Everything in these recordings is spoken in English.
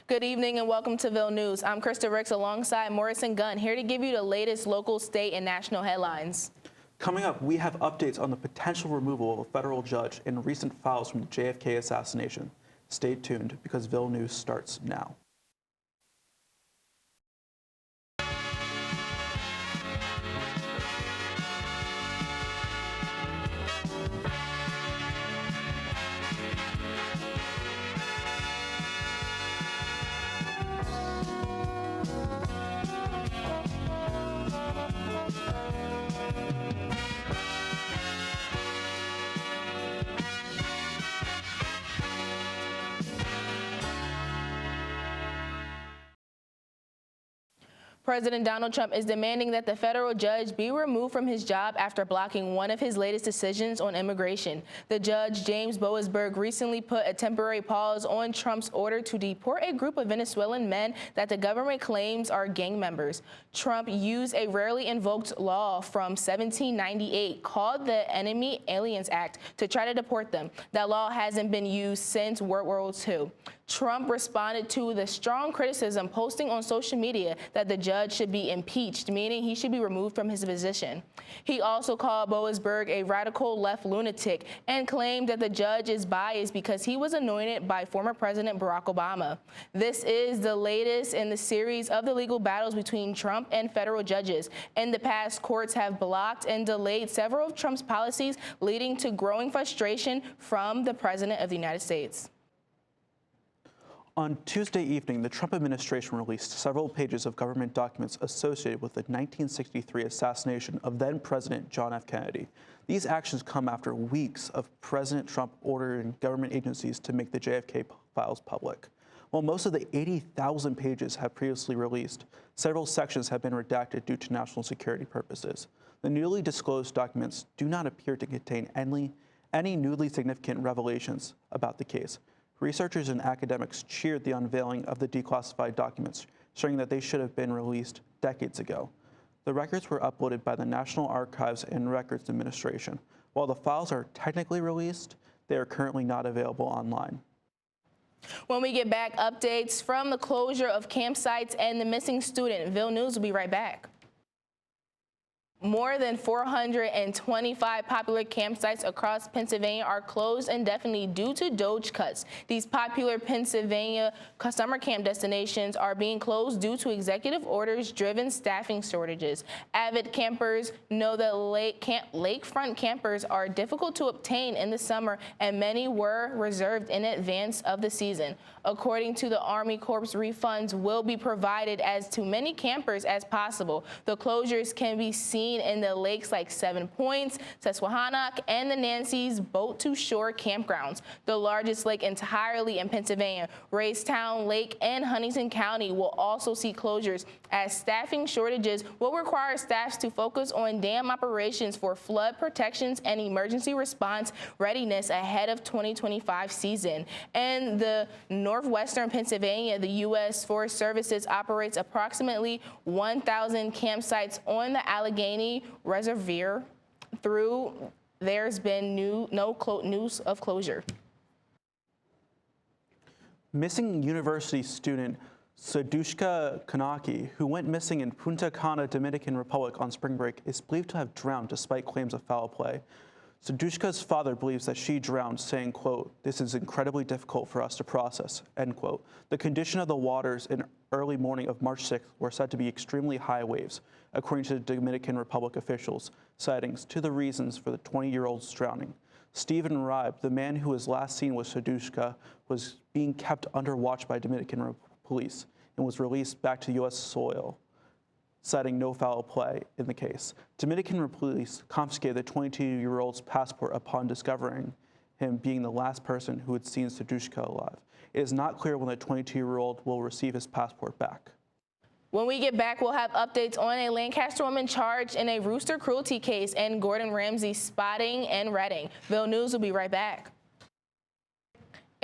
Good evening and welcome to Ville News. I'm Christa alongside Morrison Gunn, here to give you the latest local, state, and national headlines. Coming up, we have updates on the potential removal of a federal judge in recent files from the JFK assassination. Stay tuned because Ville News starts now. President Donald Trump is demanding that the federal judge be removed from his job after blocking one of his latest decisions on immigration. The judge, James Boasberg, recently put a temporary pause on Trump's order to deport a group of Venezuelan men that the government claims are gang members. Trump used a rarely invoked law from 1798 called the Enemy Aliens Act to try to deport them. That law hasn't been used since World War II. Trump responded to the strong criticism posting on social media that the judge should be impeached, meaning he should be removed from his position. He also called Boasberg a radical left lunatic and claimed that the judge is biased because he was anointed by former President Barack Obama. This is the latest in the series of the legal battles between Trump and federal judges. In the past, courts have blocked and delayed several of Trump's policies, leading to growing frustration from the President of the United States. On Tuesday evening, the Trump administration released several pages of government documents associated with the 1963 assassination of then-President John F. Kennedy. These actions come after weeks of President Trump ordering government agencies to make the JFK files public. While most of the 80,000 pages have previously released, several sections have been redacted due to national security purposes. The newly disclosed documents do not appear to contain any newly significant revelations about the case. Researchers and academics cheered the unveiling of the declassified documents, showing that they should have been released decades ago. The records were uploaded by the National Archives and Records Administration. While the files are technically released, they are currently not available online. When we get back, updates from the closure of campsites and the missing student. Ville News will be right back. More than 425 popular campsites across Pennsylvania are closed indefinitely due to DOGE cuts. These popular Pennsylvania summer camp destinations are being closed due to executive orders-driven staffing shortages. Avid campers know that lakefront campers are difficult to obtain in the summer, and many were reserved in advance of the season. According to the Army Corps, refunds will be provided as to many campers as possible. The closures can be seen in the lakes like Seven Points, Susquehannock, and the Nancy's boat-to-shore campgrounds. The largest lake entirely in Pennsylvania, Raystown Lake in Huntington County, will also see closures as staffing shortages will require staffs to focus on dam operations for flood protections and emergency response readiness ahead of 2025 season. And the northwestern Pennsylvania, the U.S. Forest Services operates approximately 1,000 campsites on the Allegheny Reservoir. There's been no news of closure. Missing university student Sadushka Kanaki, who went missing in Punta Cana, Dominican Republic on spring break, is believed to have drowned despite claims of foul play. Sadushka's father believes that she drowned, saying, quote, "This is incredibly difficult for us to process," end quote. The condition of the waters in early morning of March 6th were said to be extremely high waves, according to the Dominican Republic officials, sightings to the reasons for the 20-year-old's drowning. Stephen Ribe, the man who was last seen with Sadushka, was being kept under watch by Dominican police and was released back to U.S. soil, citing no foul play in the case. Dominican police confiscated the 22-year-old's passport upon discovering him being the last person who had seen Sadushka alive. It is not clear when the 22-year-old will receive his passport back. When we get back, we'll have updates on a Lancaster woman charged in a rooster cruelty case and Gordon Ramsay spotting and redding. Ville News will be right back.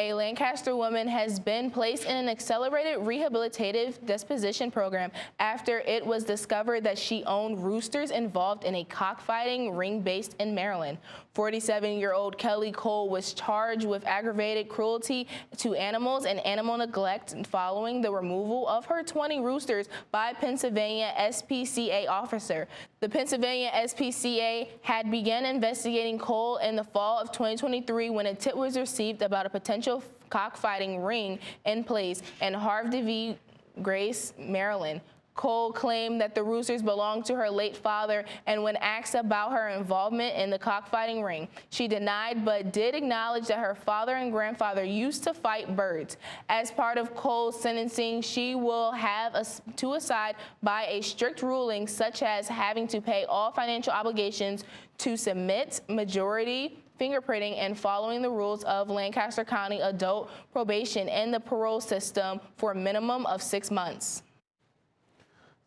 A Lancaster woman has been placed in an accelerated rehabilitative disposition program after it was discovered that she owned roosters involved in a cockfighting ring based in Maryland. 47-year-old Kelly Cole was charged with aggravated cruelty to animals and animal neglect following the removal of her 20 roosters by Pennsylvania SPCA officer. The Pennsylvania SPCA had begun investigating Cole in the fall of 2023 when a tip was received about a potential cockfighting ring in place in Harvey v. Grace, Maryland. Cole claimed that the roosters belonged to her late father, and when asked about her involvement in the cockfighting ring, she denied but did acknowledge that her father and grandfather used to fight birds. As part of Cole's sentencing, she will have to abide by a strict ruling such as having to pay all financial obligations, to submit majority fingerprinting, and following the rules of Lancaster County adult probation and the parole system for a minimum of 6 months.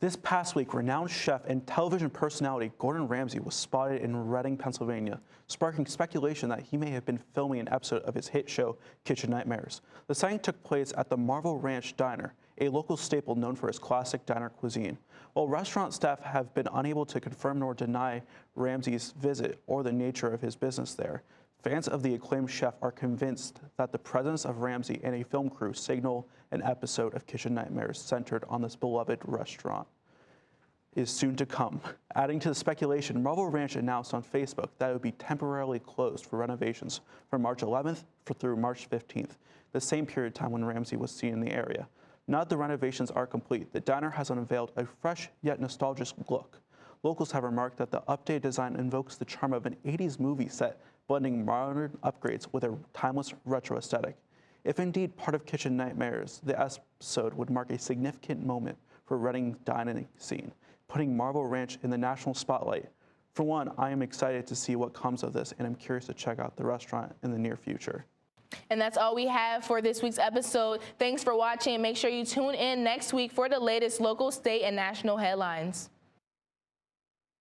This past week, renowned chef and television personality Gordon Ramsay was spotted in Reading, Pennsylvania, sparking speculation that he may have been filming an episode of his hit show, Kitchen Nightmares. The sighting took place at the Marvel Ranch Diner, a local staple known for its classic diner cuisine. While restaurant staff have been unable to confirm nor deny Ramsay's visit or the nature of his business there, fans of the acclaimed chef are convinced that the presence of Ramsay and a film crew signal an episode of Kitchen Nightmares centered on this beloved restaurant is soon to come. Adding to the speculation, Marvel Ranch announced on Facebook that it would be temporarily closed for renovations from March 11th through March 15th, the same period of time when Ramsay was seen in the area. Now that the renovations are complete, the diner has unveiled a fresh yet nostalgic look. Locals have remarked that the updated design invokes the charm of an 80s movie set, blending modern upgrades with a timeless retro aesthetic. If indeed part of Kitchen Nightmares, the episode would mark a significant moment for Reading's dining scene, putting Marvel Ranch in the national spotlight. For one, I am excited to see what comes of this, and I'm curious to check out the restaurant in the near future. And that's all we have for this week's episode. Thanks for watching, and make sure you tune in next week for the latest local, state, and national headlines.